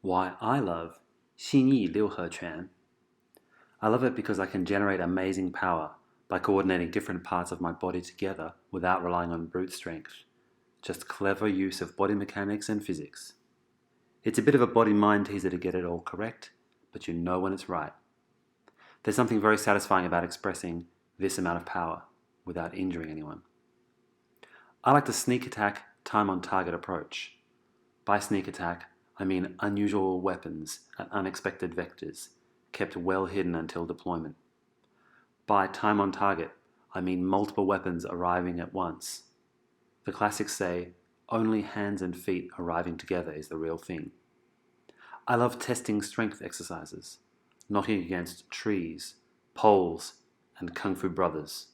why I love Xinyi Liuhe Quan. I love it because I can generate amazing power by coordinating different parts of my body together without relying on brute strength. Just clever use of body mechanics and physics. It's a bit of a body-mind teaser to get it all correct, but you know when it's right. There's something very satisfying about expressing this amount of power without injuring anyone. I like the sneak attack, time on target approach. By sneak attack, I mean unusual weapons at unexpected vectors, kept well hidden until deployment. By time on target, I mean multiple weapons arriving at once. The classics say, only hands and feet arriving together is the real thing. I love testing strength exercises, knocking against trees, poles, and Kung Fu brothers.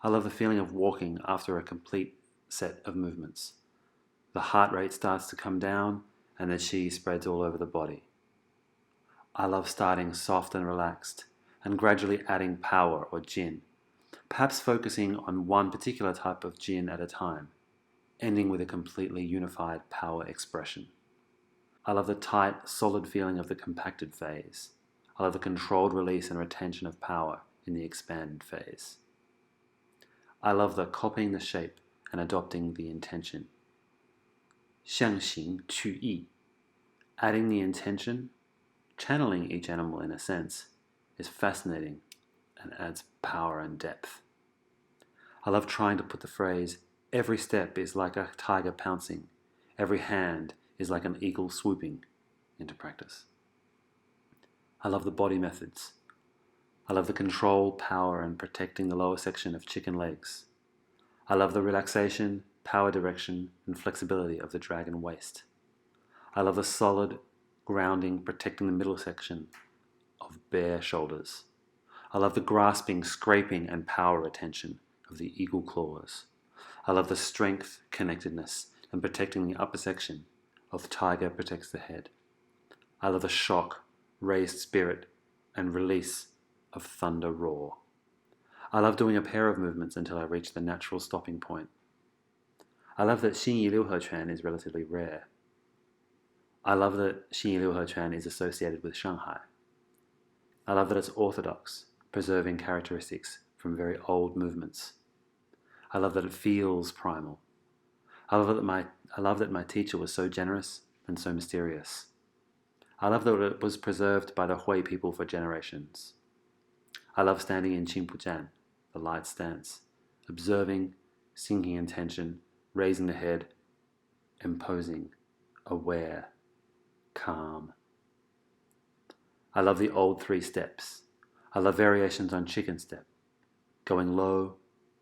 I love the feeling of walking after a complete set of movements. The heart rate starts to come down and the chi spreads all over the body. I love starting soft and relaxed and gradually adding power or jin, perhaps focusing on one particular type of jin at a time, ending with a completely unified power expression. I love the tight, solid feeling of the compacted phase. I love the controlled release and retention of power in the expanded phase. I love the copying the shape and adopting the intention. 象形去意, adding the intention, channeling each animal in a sense, is fascinating and adds power and depth. I love trying to put the phrase, every step is like a tiger pouncing, every hand is like an eagle swooping, into practice. I love the body methods. I love the control, power, and protecting the lower section of chicken legs. I love the relaxation, power direction, and flexibility of the dragon waist. I love the solid grounding, protecting the middle section of bare shoulders. I love the grasping, scraping, and power retention of the eagle claws. I love the strength, connectedness, and protecting the upper section of the tiger protects the head. I love the shock, raised spirit, and release of thunder roar. I love doing a pair of movements until I reach the natural stopping point. I love that Xinyi Liuhe Quan is relatively rare. I love that Xinyi Liuhe Quan is associated with Shanghai. I love that it's orthodox, preserving characteristics from very old movements. I love that it feels primal. I love that my teacher was so generous and so mysterious. I love that it was preserved by the Hui people for generations. I love standing in Qingpujian, the light stance, observing, sinking intention, raising the head, imposing, aware, calm. I love the old 3 steps. I love variations on chicken step, going low,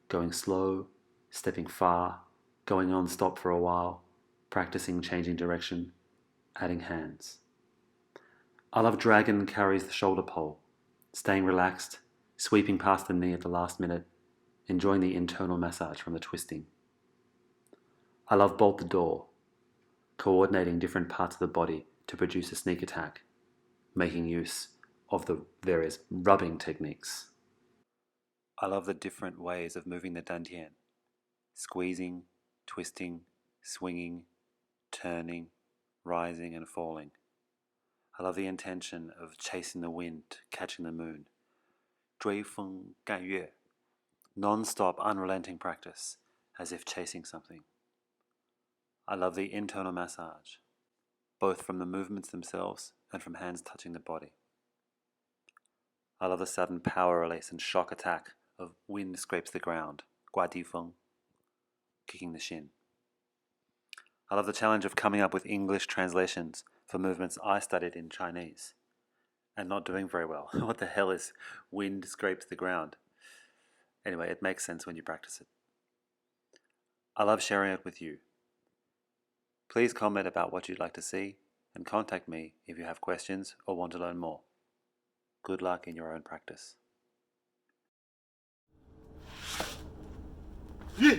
going slow, stepping far, going on stop for a while, practicing changing direction, adding hands. I love dragon carries the shoulder pole, staying relaxed, sweeping past the knee at the last minute, enjoying the internal massage from the twisting. I love bolt the door, coordinating different parts of the body to produce a sneak attack, making use of the various rubbing techniques. I love the different ways of moving the dantian, squeezing, twisting, swinging, turning, rising and falling. I love the intention of chasing the wind, catching the moon. 追风干月, non-stop, unrelenting practice, as if chasing something. I love the internal massage, both from the movements themselves and from hands touching the body. I love the sudden power release and shock attack of wind scrapes the ground, 刮地风, kicking the shin. I love the challenge of coming up with English translations for movements I studied in Chinese and not doing very well. What the hell is wind scrapes the ground? Anyway, it makes sense when you practice it. I love sharing it with you. Please comment about what you'd like to see and contact me if you have questions or want to learn more. Good luck in your own practice. Yeah.